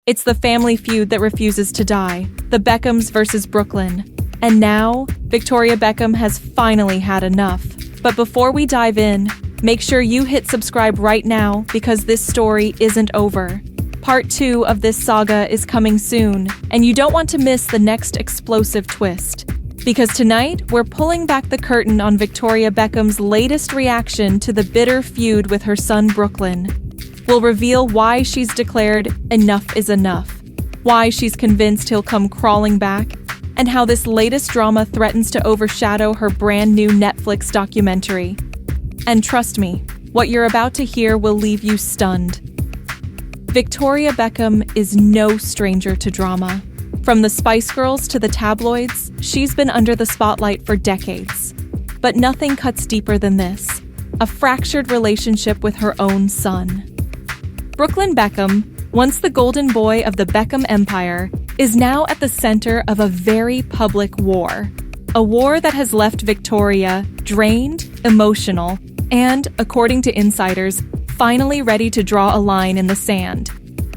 It's the family feud that refuses to die, the Beckhams versus Brooklyn. And now, Victoria Beckham has finally had enough. But before we dive in, make sure you hit subscribe right now because this story isn't over. Part 2 of this saga is coming soon, and you don't want to miss the next explosive twist. Because tonight, we're pulling back the curtain on Victoria Beckham's latest reaction to the bitter feud with her son Brooklyn. We'll reveal why she's declared enough is enough, why she's convinced he'll come crawling back, and how this latest drama threatens to overshadow her brand new Netflix documentary. And trust me, what you're about to hear will leave you stunned. Victoria Beckham is no stranger to drama. From the Spice Girls to the tabloids, she's been under the spotlight for decades. But nothing cuts deeper than this, a fractured relationship with her own son. Brooklyn Beckham, once the golden boy of the Beckham empire, is now at the center of a very public war. A war that has left Victoria drained, emotional, and, according to insiders, finally ready to draw a line in the sand.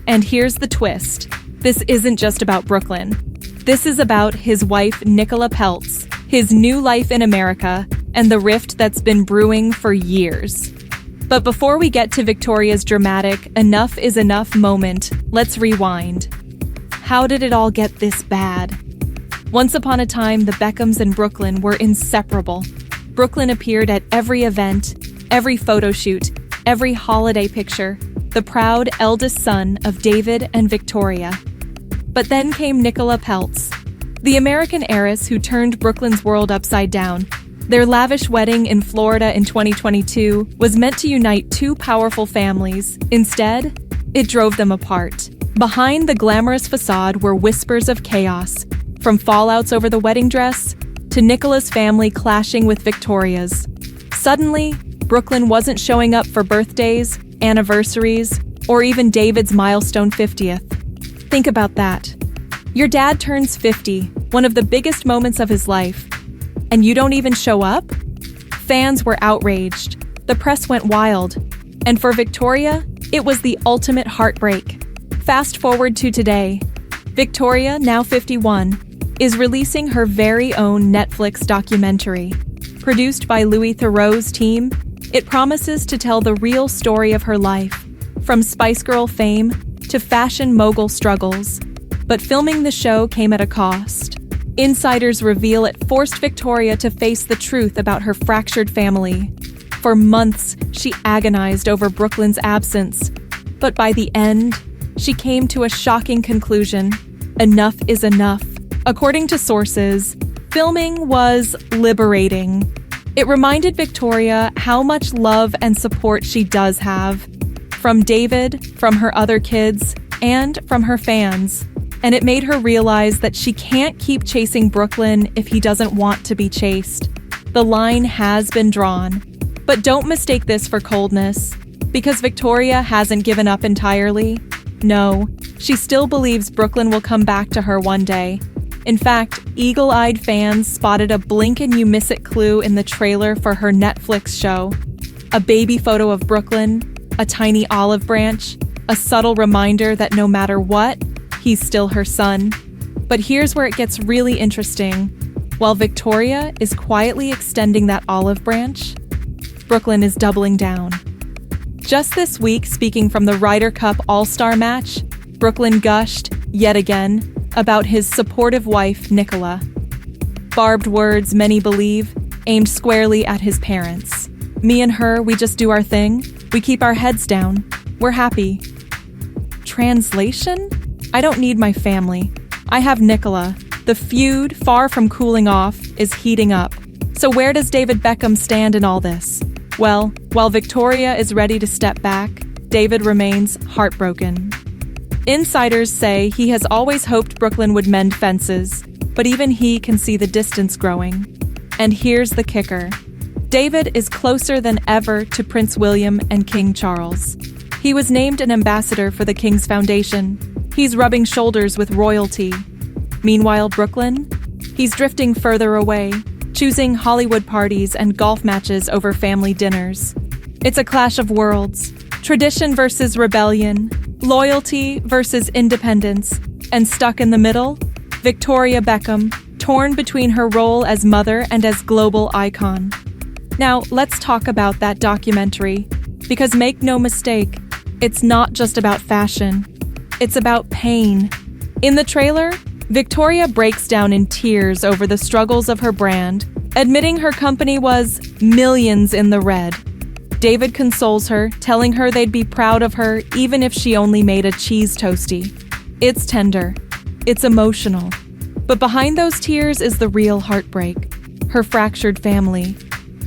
And here's the twist. This isn't just about Brooklyn. This is about his wife, Nicola Peltz, his new life in America, and the rift that's been brewing for years. But before we get to Victoria's dramatic enough is enough moment, let's rewind. How did it all get this bad? Once upon a time, the Beckhams and Brooklyn were inseparable. Brooklyn appeared at every event, every photo shoot, every holiday picture, the proud eldest son of David and Victoria. But then came Nicola Peltz, the American heiress who turned Brooklyn's world upside down. Their lavish wedding in Florida in 2022 was meant to unite two powerful families. Instead, it drove them apart. Behind the glamorous facade were whispers of chaos, from fallouts over the wedding dress to Nicola's family clashing with Victoria's. Suddenly, Brooklyn wasn't showing up for birthdays, anniversaries, or even David's milestone 50th. Think about that. Your dad turns 50, one of the biggest moments of his life, and you don't even show up? Fans were outraged. The press went wild. And for Victoria, it was the ultimate heartbreak. Fast forward to today. Victoria, now 51, is releasing her very own Netflix documentary. Produced by Louis Theroux's team, it promises to tell the real story of her life, from Spice Girl fame to fashion mogul struggles. But filming the show came at a cost. Insiders reveal it forced Victoria to face the truth about her fractured family. For months, she agonized over Brooklyn's absence. But by the end, she came to a shocking conclusion. Enough is enough. According to sources, filming was liberating. It reminded Victoria how much love and support she does have. From David, from her other kids, and from her fans. And it made her realize that she can't keep chasing Brooklyn if he doesn't want to be chased. The line has been drawn. But don't mistake this for coldness, because Victoria hasn't given up entirely. No, she still believes Brooklyn will come back to her one day. In fact, eagle-eyed fans spotted a blink-and-you-miss-it clue in the trailer for her Netflix show. A baby photo of Brooklyn, a tiny olive branch, a subtle reminder that no matter what, he's still her son. But here's where it gets really interesting. While Victoria is quietly extending that olive branch, Brooklyn is doubling down. Just this week, speaking from the Ryder Cup All-Star match, Brooklyn gushed, yet again, about his supportive wife, Nicola. Barbed words, many believe, aimed squarely at his parents. Me and her, we just do our thing. We keep our heads down. We're happy. Translation? I don't need my family. I have Nicola. The feud, far from cooling off, is heating up. So where does David Beckham stand in all this? Well, while Victoria is ready to step back, David remains heartbroken. Insiders say he has always hoped Brooklyn would mend fences, but even he can see the distance growing. And here's the kicker. David is closer than ever to Prince William and King Charles. He was named an ambassador for the King's Foundation. He's rubbing shoulders with royalty. Meanwhile, Brooklyn? He's drifting further away, choosing Hollywood parties and golf matches over family dinners. It's a clash of worlds. Tradition versus rebellion. Loyalty versus independence, and stuck in the middle, Victoria Beckham, torn between her role as mother and as global icon. Now, let's talk about that documentary, because make no mistake, it's not just about fashion, it's about pain. In the trailer, Victoria breaks down in tears over the struggles of her brand, admitting her company was millions in the red. David consoles her, telling her they'd be proud of her even if she only made a cheese toastie. It's tender. It's emotional. But behind those tears is the real heartbreak, her fractured family.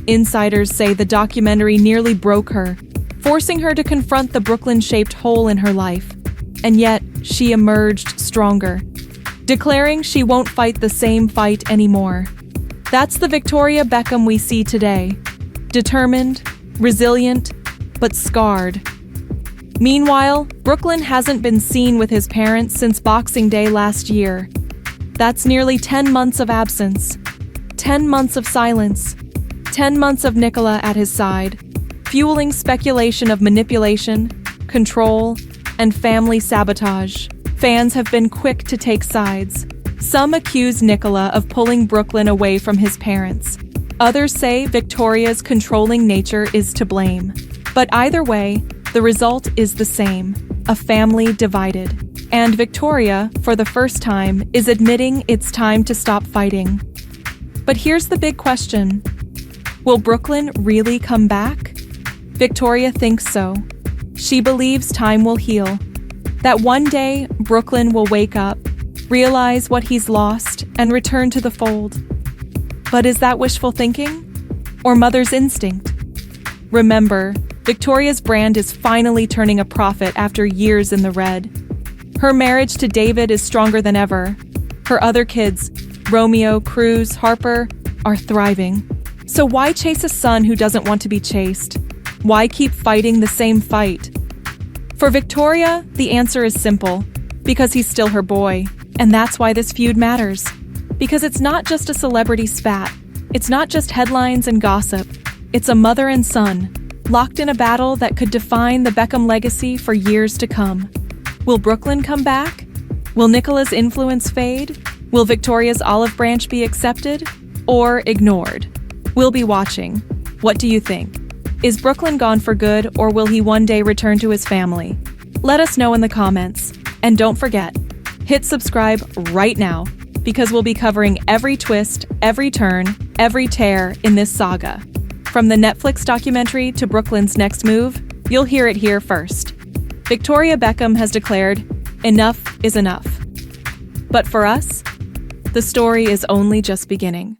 Insiders say the documentary nearly broke her, forcing her to confront the Brooklyn-shaped hole in her life. And yet, she emerged stronger, declaring she won't fight the same fight anymore. That's the Victoria Beckham we see today. Determined, resilient, but scarred. Meanwhile, Brooklyn hasn't been seen with his parents since Boxing Day last year. That's nearly 10 months of absence, 10 months of silence, 10 months of Nicola at his side, fueling speculation of manipulation, control, and family sabotage. Fans have been quick to take sides. Some accuse Nicola of pulling Brooklyn away from his parents. Others say Victoria's controlling nature is to blame. But either way, the result is the same: a family divided. And Victoria, for the first time, is admitting it's time to stop fighting. But here's the big question: will Brooklyn really come back? Victoria thinks so. She believes time will heal. That one day, Brooklyn will wake up, realize what he's lost, and return to the fold. But is that wishful thinking? Or mother's instinct? Remember, Victoria's brand is finally turning a profit after years in the red. Her marriage to David is stronger than ever. Her other kids, Romeo, Cruz, Harper, are thriving. So why chase a son who doesn't want to be chased? Why keep fighting the same fight? For Victoria, the answer is simple: because he's still her boy. And that's why this feud matters. Because it's not just a celebrity spat. It's not just headlines and gossip. It's a mother and son, locked in a battle that could define the Beckham legacy for years to come. Will Brooklyn come back? Will Nicola's influence fade? Will Victoria's olive branch be accepted or ignored? We'll be watching. What do you think? Is Brooklyn gone for good, or will he one day return to his family? Let us know in the comments. And don't forget, hit subscribe right now, because we'll be covering every twist, every turn, every tear in this saga. From the Netflix documentary to Brooklyn's next move, you'll hear it here first. Victoria Beckham has declared, enough is enough. But for us, the story is only just beginning.